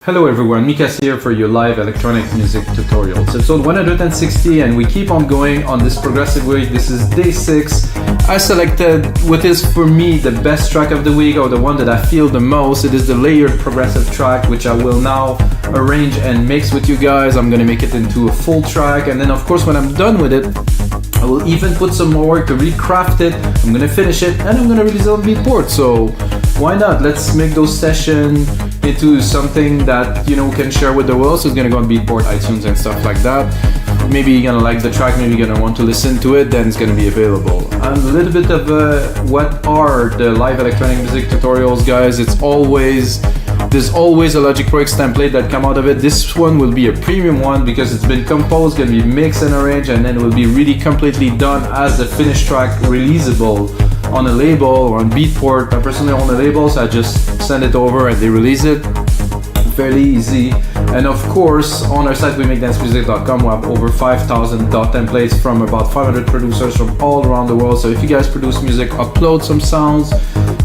Hello everyone, Mikas here for your live electronic music tutorials. Episode 160, and we keep on going on this progressive week. This is day 6. I selected what is for me the best track of the week, or the one that I feel the most. It is the layered progressive track, which I will now arrange and mix with you guys. I'm gonna make it into a full track, and then of course when I'm done with it, I will even put some more work to recraft it. I'm gonna finish it and I'm gonna release it on Beatport. So why not? Let's make those sessions into something that can share with the world. So it's gonna go on Beatport, iTunes and stuff like that. Maybe you're gonna like the track, maybe you're gonna want to listen to it, then it's gonna be available. And a little bit of what are the live electronic music tutorials, guys. There's always a Logic Pro X template that come out of it. This one will be a premium one because it's been composed, gonna be mixed and arranged, and then it will be really completely done as a finished track, releasable on a label or on Beatport. I personally own a label, so I just send it over and they release it. Fairly easy. And of course, on our site, WeMakeDanceMusic.com, we have over 5,000 dot templates from about 500 producers from all around the world. So if you guys produce music, upload some sounds.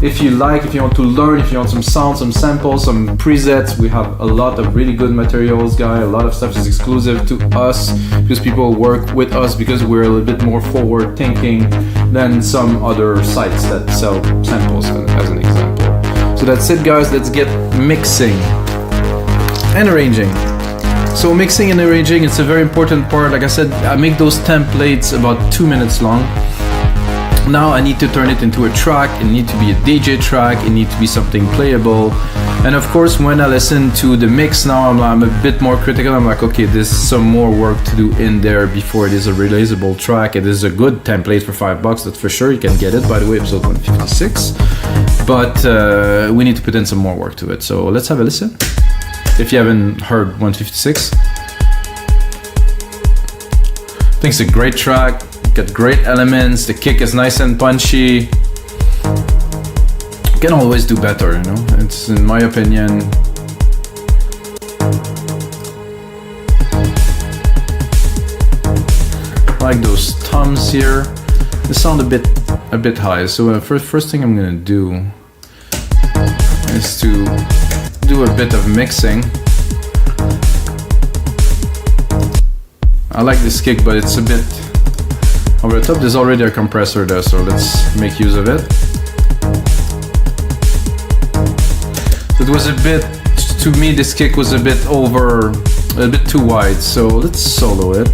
If you want to learn, if you want some sounds, some samples, some presets, we have a lot of really good materials, guys. A lot of stuff is exclusive to us because people work with us because we're a little bit more forward thinking than some other sites that sell samples, as an example. So that's it, guys. Let's get mixing and arranging. So mixing and arranging, it's a very important part. Like I said, I make those templates about 2 minutes long. Now I need to turn it into a track. It needs to be a DJ track. It needs to be something playable. And of course, when I listen to the mix now, I'm a bit more critical. I'm like, okay, there's some more work to do in there before it is a releasable track. It is a good template for $5, that's for sure. You can get it, by the way, episode 156. But we need to put in some more work to it. So let's have a listen. If you haven't heard 156, I think it's a great track. Got great elements. The kick is nice and punchy. Can always do better, It's, in my opinion, like those toms here. They sound a bit high. So first thing I'm gonna do is to do a bit of mixing. I like this kick, but it's a bit over the top. There's already a compressor there, so let's make use of it. It was a bit, to me, this kick was a bit too wide, so let's solo it.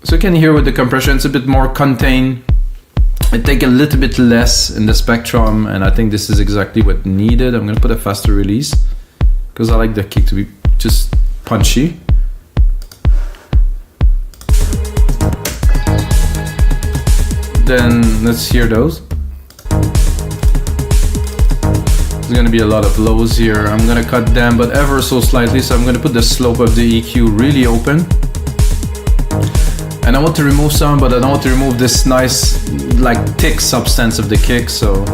So you can hear with the compression, it's a bit more contained. I take a little bit less in the spectrum, and I think this is exactly what needed. I'm gonna put a faster release because I like the kick to be just punchy. Then let's hear those. There's gonna be a lot of lows here. I'm gonna cut them, but ever so slightly. So I'm gonna put the slope of the EQ really open. And I want to remove some, but I don't want to remove this nice, thick substance of the kick, so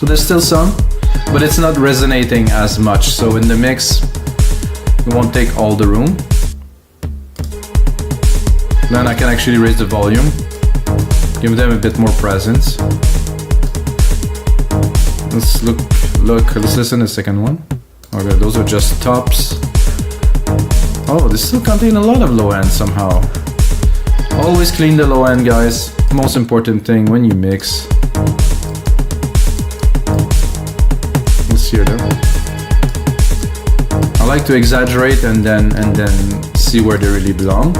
there's still some, but it's not resonating as much. So in the mix, it won't take all the room. Then I can actually raise the volume, give them a bit more presence. Let's let's listen to the second one. Okay, those are just tops. Oh, they still contain a lot of low end somehow. Always clean the low end, guys. Most important thing when you mix. Let's hear them. I like to exaggerate and then see where they really belong.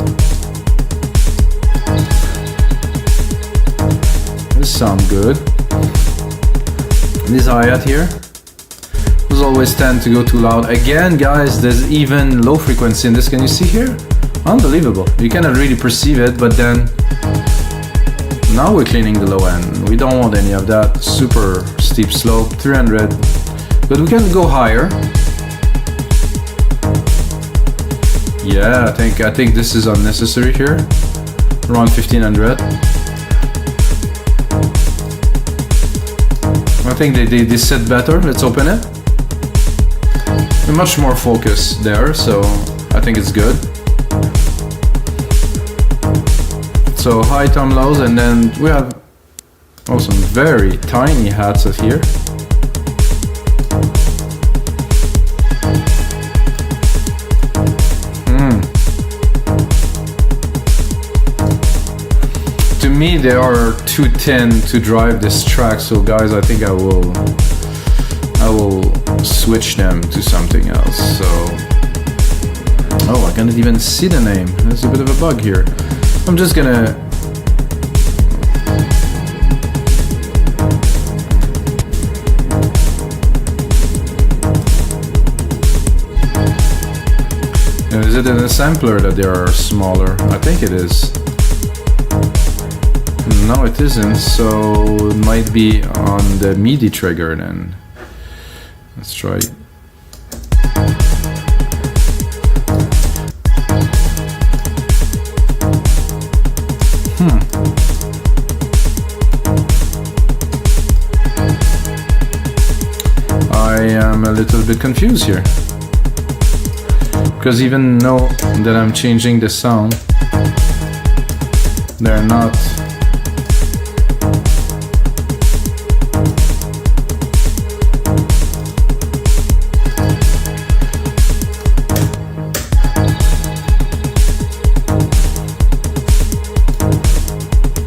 This sounds good. This hi-hat here. Those always tend to go too loud. Again, guys, there's even low frequency in this. Can you see here? Unbelievable. You cannot really perceive it, but then now we're cleaning the low end. We don't want any of that. Super steep slope, 300. But we can go higher. Yeah, I think this is unnecessary here. Around 1500. I think they sit better. Let's open it. Much more focus there, so I think it's good. So high tom lows, and then we have Oh, some very tiny hats here. To me, they are too thin to drive this track, so guys, I think I will switch them to something else. So, oh, I can't even see the name. There's a bit of a bug here. I'm just gonna is it in the sampler that they are smaller? I think it is. No, it isn't, so it might be on the MIDI trigger then. Let's try it. I am a little bit confused here. Because even though that I'm changing the sound, they're not.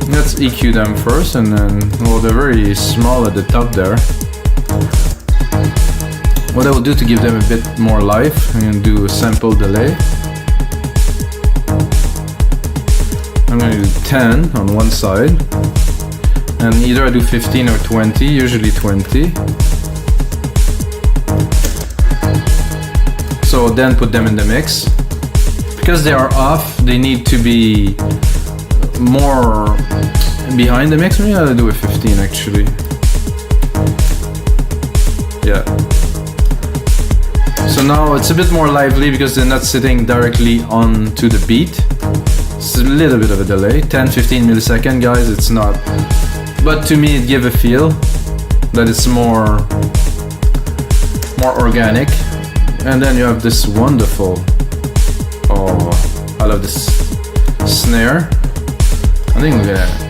Let's EQ them first, and then, well, they're very small at the top there. What I will do to give them a bit more life, I'm going to do a sample delay. I'm going to do 10 on one side, and either I do 15 or 20, usually 20. So then put them in the mix. Because they are off, they need to be more behind the mix. Maybe I'll do a 15 actually. Yeah. So now it's a bit more lively because they're not sitting directly onto the beat. It's a little bit of a delay, 10-15 milliseconds, guys, it's not. But to me it gives a feel that it's more organic. And then you have this wonderful, oh, I love this snare. I think we're gonna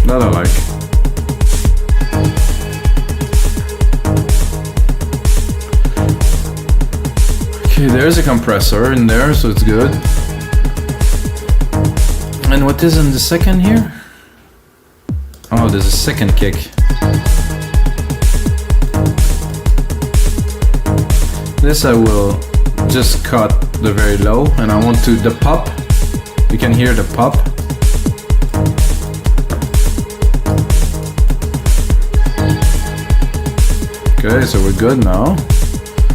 that I like. Okay, there's a compressor in there, so it's good. And what is in the second here? Oh, there's a second kick. This I will just cut the very low, and I want to the pop. You can hear the pop. Okay, so we're good now.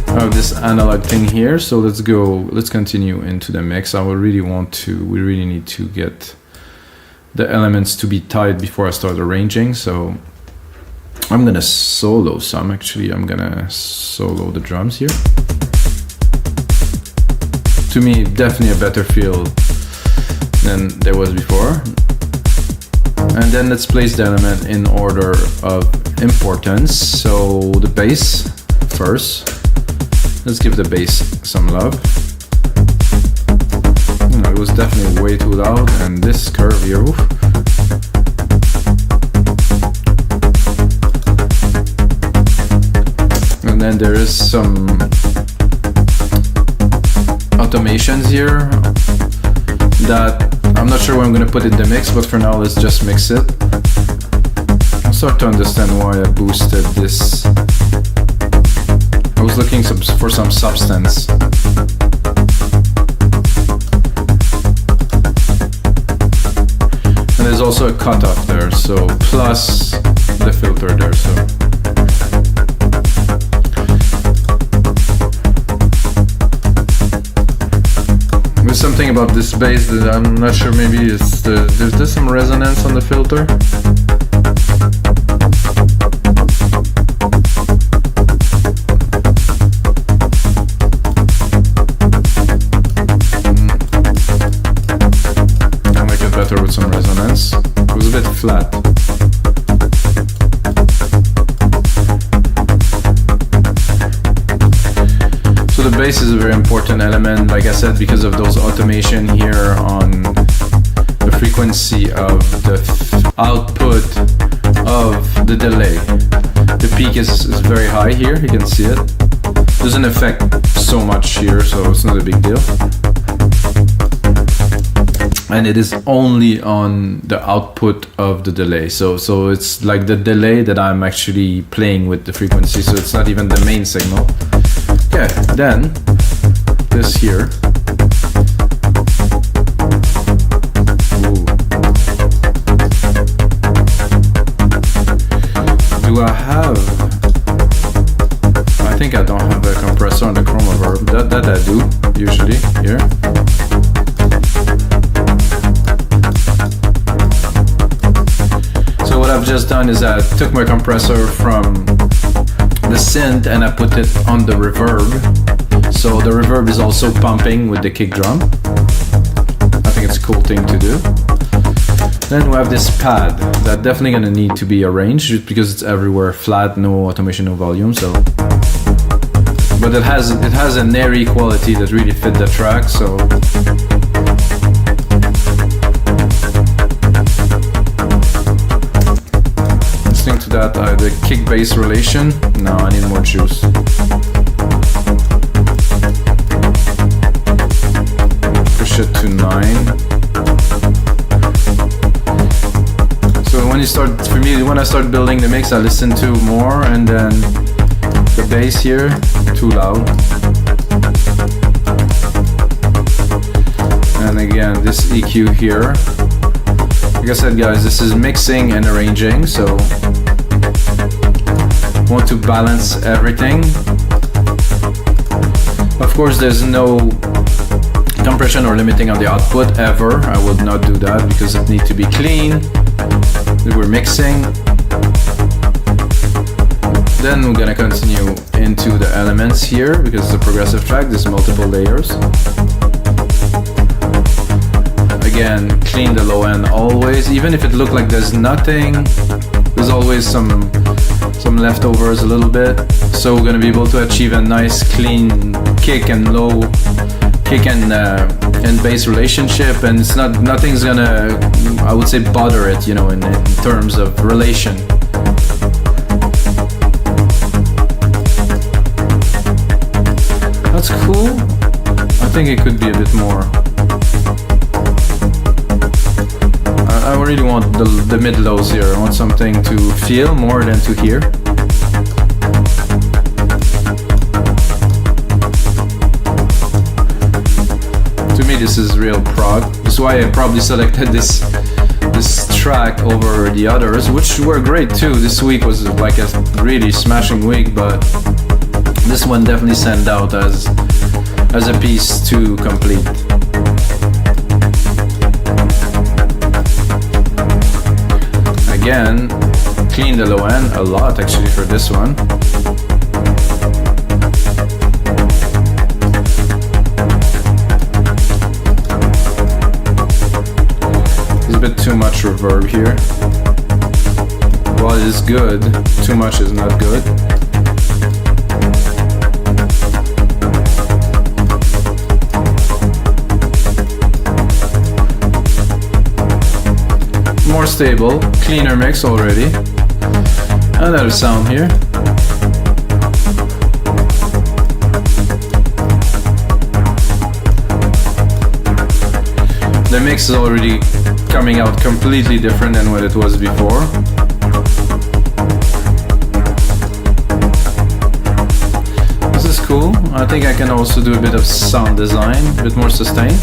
I have this analog thing here, so let's continue into the mix. we really need to get the elements to be tight before I start arranging, so I'm gonna solo some. Actually, I'm gonna solo the drums here. To me, definitely a better feel than there was before. And then let's place the element in order of importance. So the bass first. Let's give the bass some love. It was definitely way too loud, and this curve here. Oof. And then there is some automations here that I'm not sure where I'm going to put in the mix, but for now let's just mix it. I'll start to understand why I boosted this. I was looking for some substance. And there's also a cutoff there, so plus the filter there, so. There's something about this bass that I'm not sure, maybe it's there's some resonance on the filter. bass is a very important element, like I said, because of those automation here on the frequency of the output of the delay. The peak is very high here, you can see it. Doesn't affect so much here, so it's not a big deal. And it is only on the output of the delay. So it's like the delay that I'm actually playing with the frequency, so it's not even the main signal. Okay, then this here. Ooh. Do I have? I think I don't have a compressor on the chroma verb. That I do usually here. So what I've just done is I took my compressor from the synth and I put it on the reverb. So the reverb is also pumping with the kick drum. I think it's a cool thing to do. Then we have this pad that definitely gonna need to be arranged just because it's everywhere flat, no automation, no volume. So, but it has an airy quality that really fit the track. So. To that, the kick bass relation. No, I need more juice. Push it to 9. So when you start, for me, when I start building the mix, I listen to more, and then the bass here, too loud. And again, this EQ here. Like I said, guys, this is mixing and arranging, so want to balance everything. Of course, there's no compression or limiting on the output ever. I would not do that because it needs to be clean. We're mixing. Then we're gonna continue into the elements here because it's a progressive track. There's multiple layers. Again, clean the low end always. Even if it looks like there's nothing, there's always some leftovers a little bit. So we're gonna be able to achieve a nice clean kick and low kick and bass relationship, and it's nothing's gonna, I would say, bother it, you know, in terms of relation. That's cool. I think it could be a bit more. I really want the mid-lows here. I want something to feel more than to hear. To me, this is real prog. That's why I probably selected this track over the others, which were great too. This week was like a really smashing week, but this one definitely stand out as a piece to complete. Again, clean the low end a lot actually for this one. There's a bit too much reverb here. While it is good, too much is not good. More stable, cleaner mix already. Another sound here. The mix is already coming out completely different than what it was before. This is cool. I think I can also do a bit of sound design, a bit more sustained.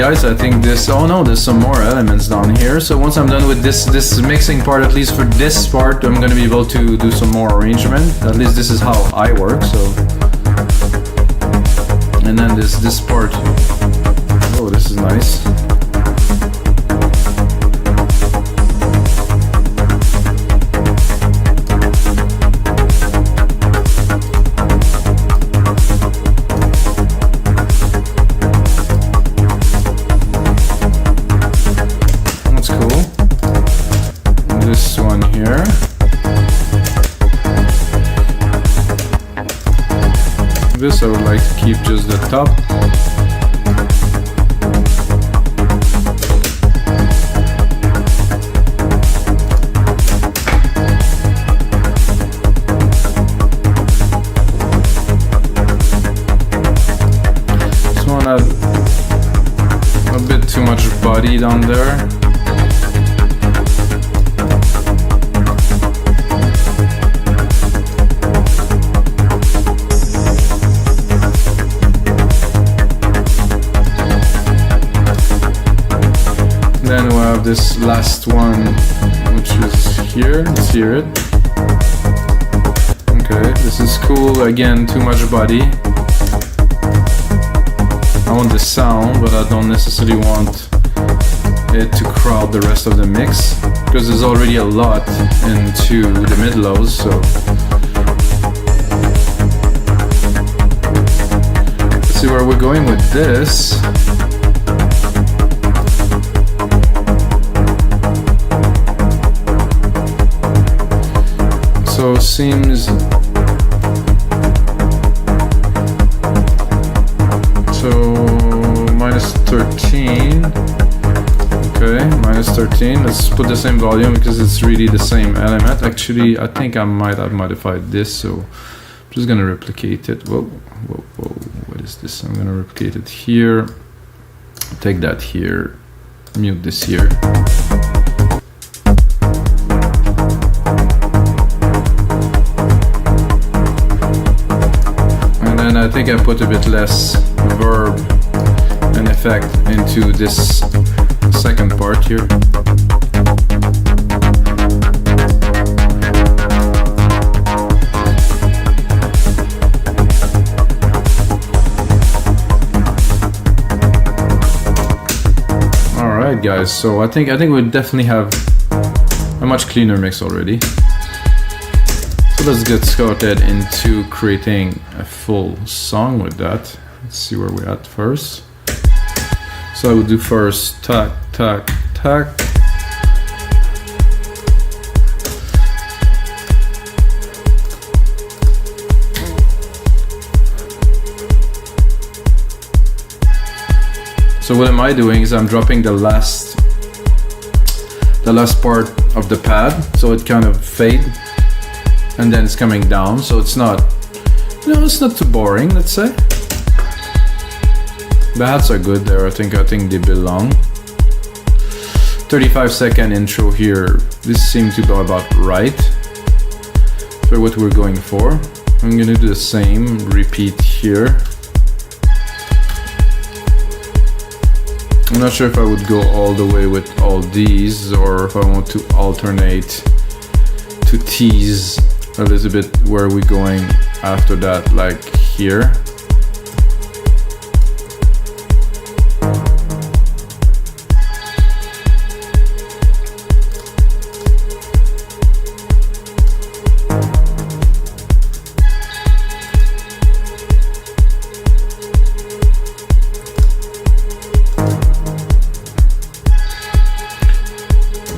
guys, I think this, oh no, there's some more elements down here. So once I'm done with this mixing part, at least for this part, I'm gonna be able to do some more arrangement. At least this is how I work, so. And then this part, oh, this is nice. This I would like to keep just the top. This one has a bit too much body down there. Then we'll have this last one, which is here. Let's hear it. Okay, this is cool. Again, too much body. I want the sound, but I don't necessarily want it to crowd the rest of the mix, because there's already a lot into the mid-lows, so. Let's see where we're going with this. So seems so -13. Okay, -13. Let's put the same volume because it's really the same element. Actually, I think I might have modified this, so I'm just gonna replicate it. Whoa, whoa, whoa! What is this? I'm gonna replicate it here. Take that here. Mute this here. I think I put a bit less verb and effect into this second part here. All right, guys. So I think we definitely have a much cleaner mix already. So let's get started into creating a full song with that. Let's see where we're at first. So I would do first tack, tack, tack. So what am I doing is I'm dropping the last part of the pad, so it kind of fade. And then it's coming down, so it's not, it's not too boring, let's say. The hats are good there. I think they belong. 35-second intro here. This seems to go about right for what we're going for. I'm gonna do the same, repeat here. I'm not sure if I would go all the way with all these or if I want to alternate to tease a little bit where we're going after that, like here.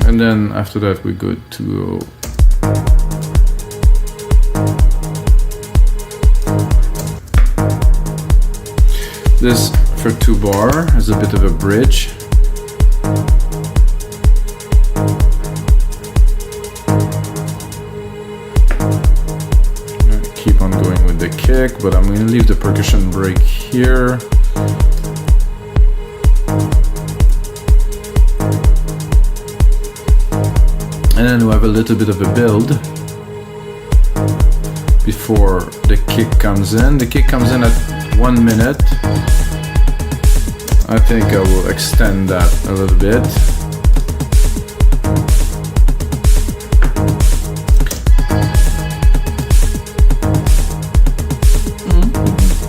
And then after that we're good to go. This for 2 bar is a bit of a bridge. Keep on going with the kick, but I'm going to leave the percussion break here. And then we have a little bit of a build before the kick comes in. The kick comes in at 1 minute I think I will extend that a little bit.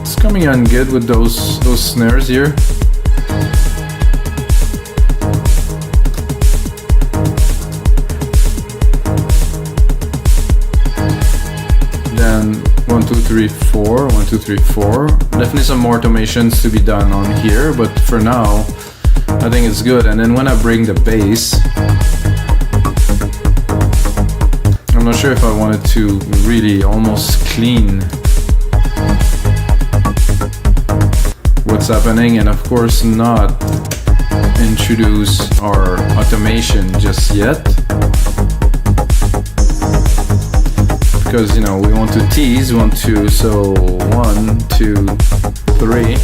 It's coming on good with those snares here. Then 1, 2, 3, 4, 1, 2, 3, 4. Definitely some more automations to be done on here, but for now, I think it's good. And then when I bring the bass, I'm not sure if I wanted to really almost clean what's happening, and of course not introduce our automation just yet. Because, you know, we want to tease, we want to, so 1, 2, 3.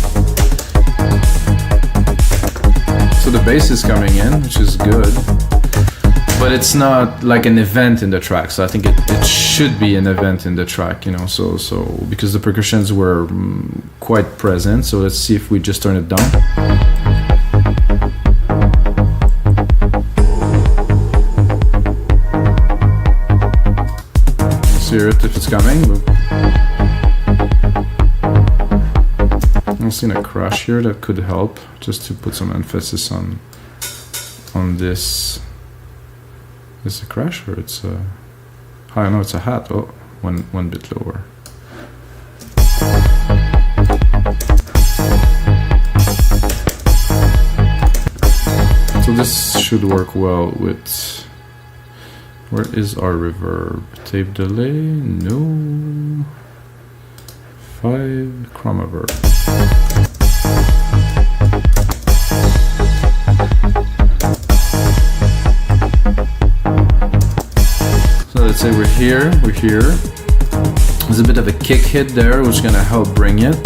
So the bass is coming in, which is good. But it's not like an event in the track, so I think it should be an event in the track, you know, so because the percussions were quite present, so let's see if we just turn it down. Hear it if it's coming. I've seen a crash here that could help, just to put some emphasis on this. Is it a crash or it's a? I know it's a hat. Oh, one bit lower. So this should work well with. Where is our reverb? Tape delay? No. 5 chroma verb. So let's say we're here. There's a bit of a kick hit there, which is gonna help bring it.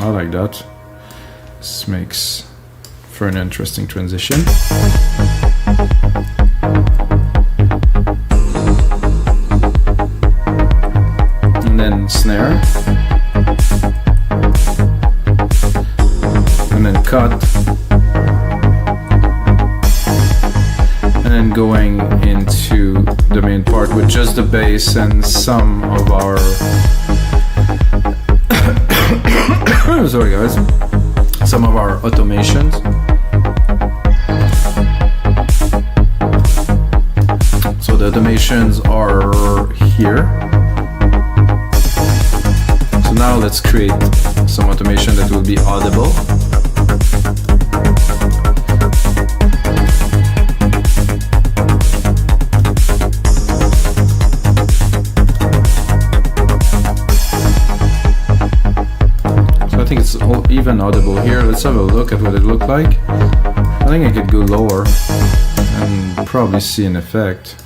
I like that. This makes for an interesting transition. And then snare. And then cut. And then going into the main part with just the bass and some of our sorry guys, some of our automations. So the automations are here. So now let's create some automation that will be audible. I think it's even audible here. Let's have a look at what it looked like. I think I could go lower and probably see an effect.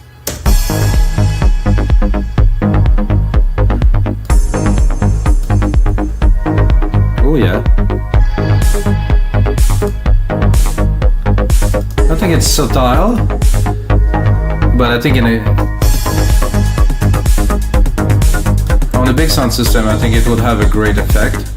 Oh yeah. I think it's subtle, but I think on a big sound system, I think it would have a great effect.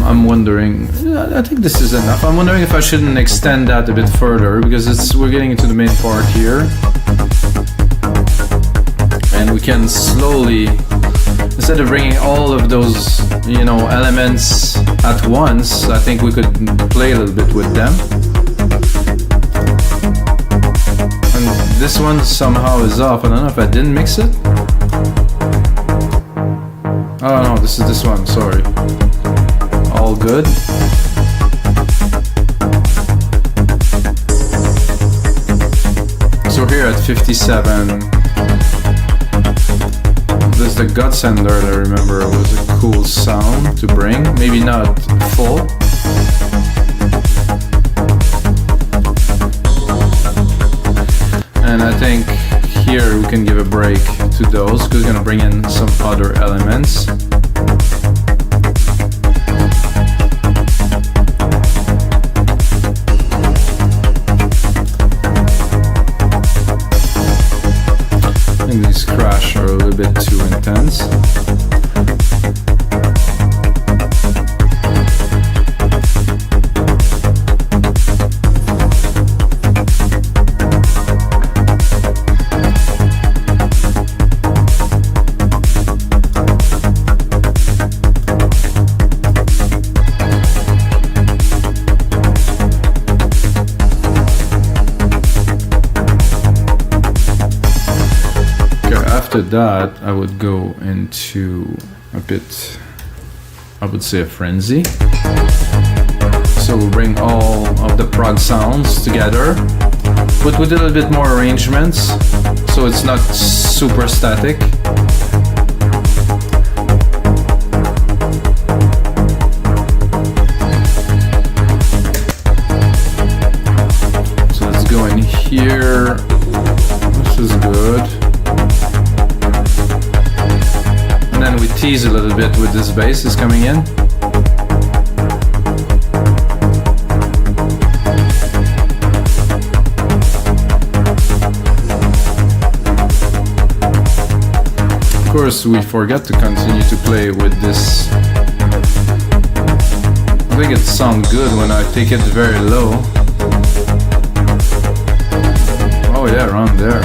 I'm wondering, I think this is enough. I'm wondering if I shouldn't extend that a bit further, because we're getting into the main part here. And we can slowly, instead of bringing all of those, you know, elements at once, I think we could play a little bit with them. And this one somehow is off. I don't know if I didn't mix it. Oh no, this is this one, sorry. All good. So here at 57, there's the gut sender that I remember was a cool sound to bring. Maybe not full. And I think here we can give a break to those because we're gonna bring in some other elements. I think these crash are a little bit too intense. After that, I would go into a bit, I would say, a frenzy. So we'll bring all of the prog sounds together, but with a little bit more arrangements, so it's not super static. So let's go in here. This is good. And then we tease a little bit with this bass is coming in. Of course, we forget to continue to play with this. I think it sounds good when I take it very low. Oh yeah, around there.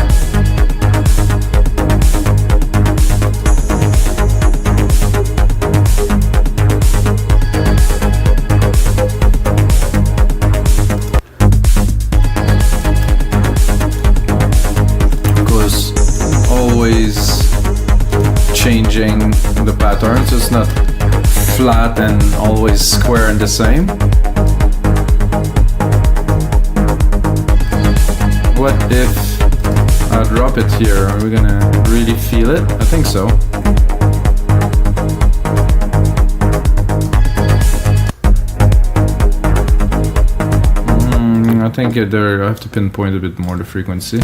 Changing the pattern, so it's not flat and always square and the same. What if I drop it here? Are we gonna really feel it? I think so. I think there I have to pinpoint a bit more the frequency.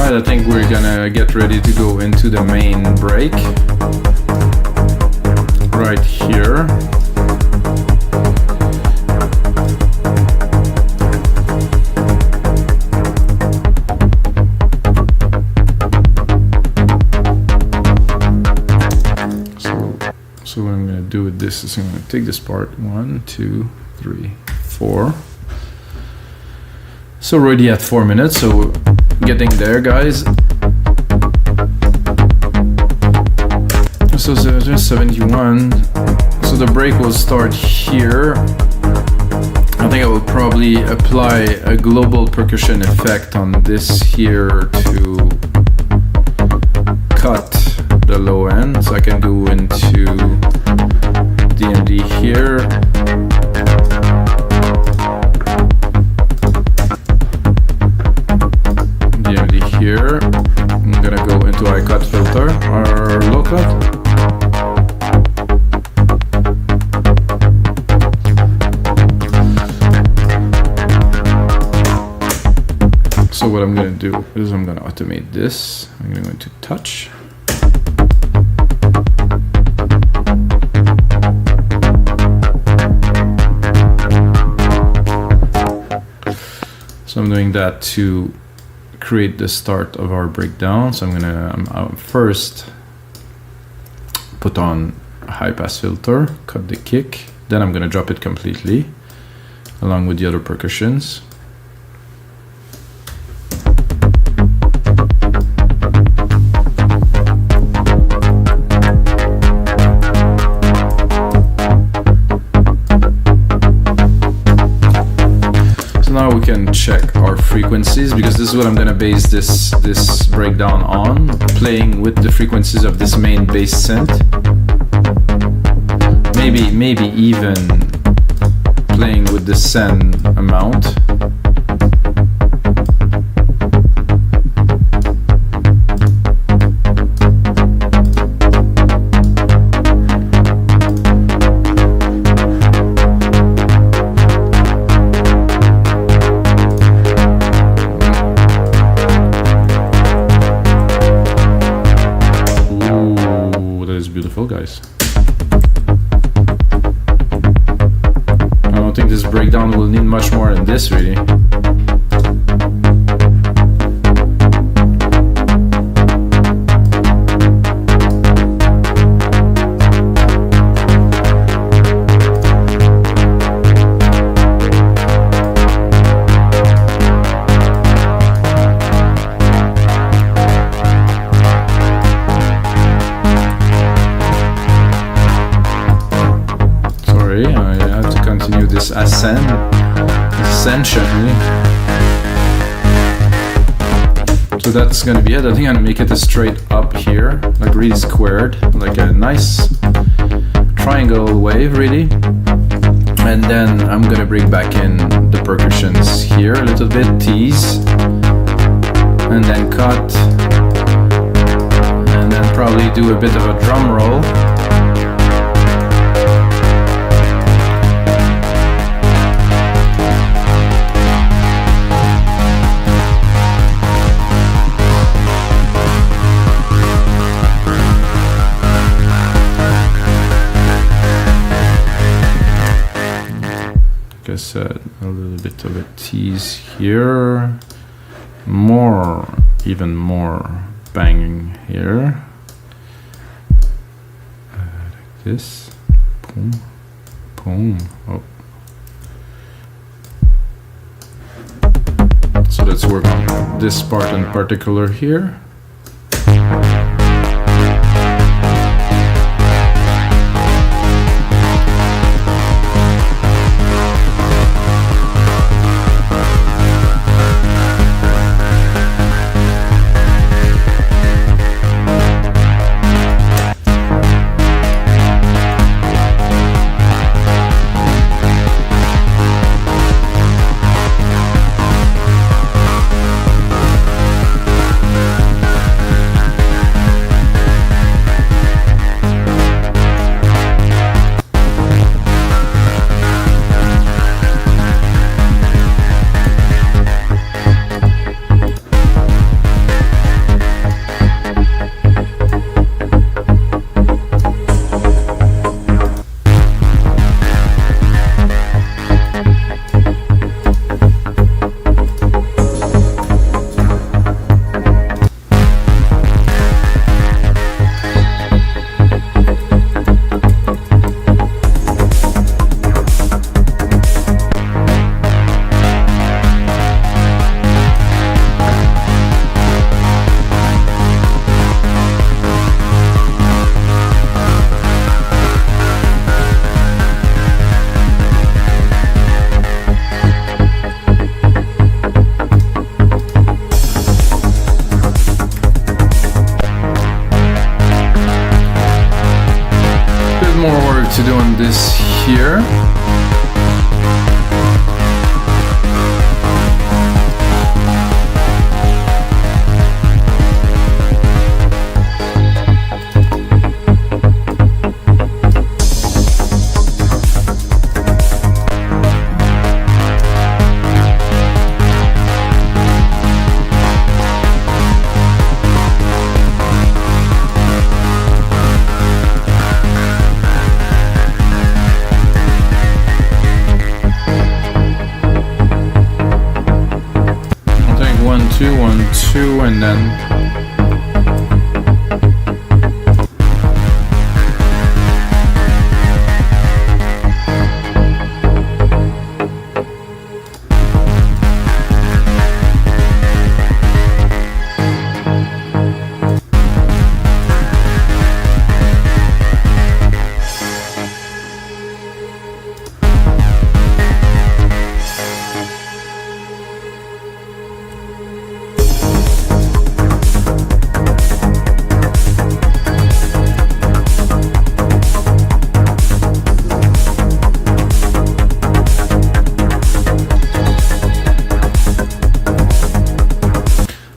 I think we're gonna get ready to go into the main break right here. So what I'm gonna do with this is I'm gonna take this part 1, 2, 3, 4. So we're already at 4 minutes, so getting there, guys. So there's 71. So the break will start here. I think I will probably apply a global percussion effect on this here to cut the low end. So I can go into D&D here. Here, I'm gonna go into high cut filter or low cut. So what I'm gonna do is I'm gonna automate this. I'm gonna go into touch. So I'm doing that to create the start of our breakdown. So I'm gonna first put on a high pass filter, cut the kick, then I'm gonna drop it completely along with the other percussions. Now we can check our frequencies, because this is what I'm gonna base this breakdown on, playing with the frequencies of this main bass synth. Maybe even playing with the send amount. Ooh, that is beautiful, guys. I don't think this breakdown will need much more than this, really. I have to continue this ascension. So that's gonna be it. I think I'm gonna make it a straight up here, like really squared, like a nice triangle wave, really. And then I'm gonna bring back in the percussions here a little bit, tease, and then cut, and then probably do a bit of a drum roll. Like I said, a little bit of a tease here, even more banging here, like this, boom, boom. Oh. So let's work on this part in particular here. To doing this here. One, two, and then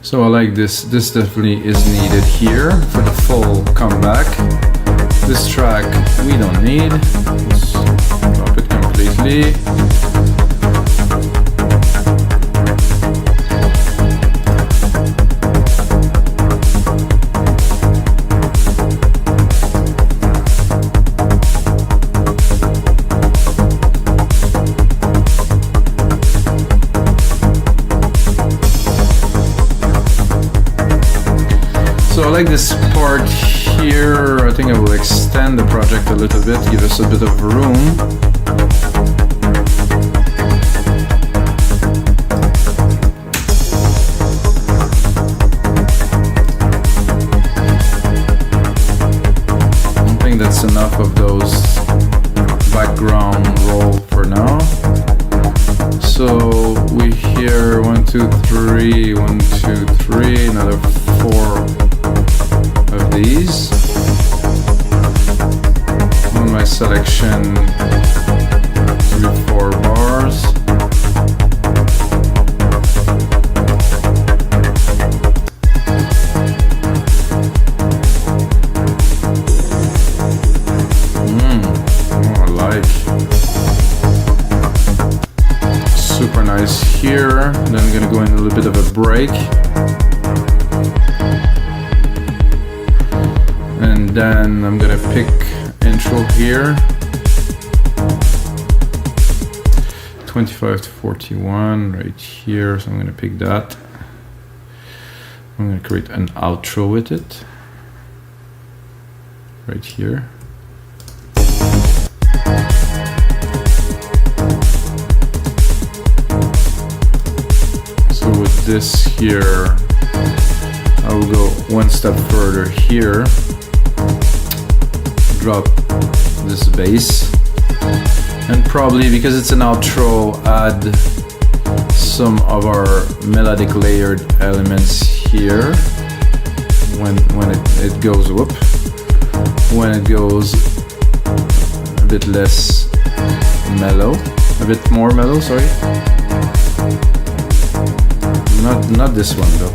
So I like this. This definitely is needed here for the full comeback. This track we don't need. Let's drop it completely. So I like this part here. I think I will extend the project a little bit, give us a bit of room. I think that's enough of those background roll for now. So we hear 1, 2, 3, 1, 2, 3, another 4 of these. On my selection, 3, 4 bars. I like. Super nice here. Then I'm gonna go in a little bit of a break. And then I'm gonna pick intro here. 25 to 41 right here, so I'm gonna pick that. I'm gonna create an outro with it right here. So with this here, I will go one step further here. Drop this bass, and probably because it's an outro, add some of our melodic layered elements here when it goes whoop, when it goes a bit less mellow, a bit more mellow, sorry. Not this one though.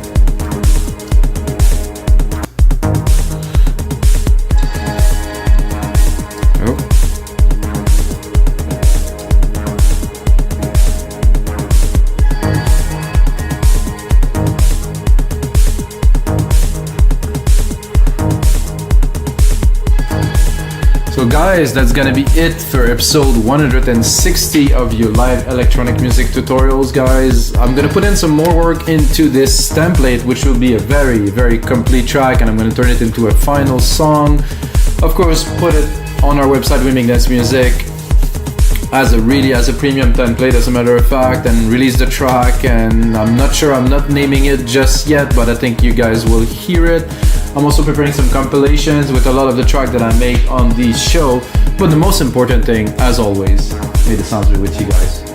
So guys, that's gonna be it for episode 160 of your live electronic music tutorials, guys. I'm gonna put in some more work into this template, which will be a very, very complete track, and I'm gonna turn it into a final song. Of course, put it on our website, We Make Dance Music, as a premium template, as a matter of fact, and release the track. And I'm not sure, I'm not naming it just yet, but I think you guys will hear it. I'm also preparing some compilations with a lot of the track that I make on the show. But the most important thing, as always, may the sounds be with you guys.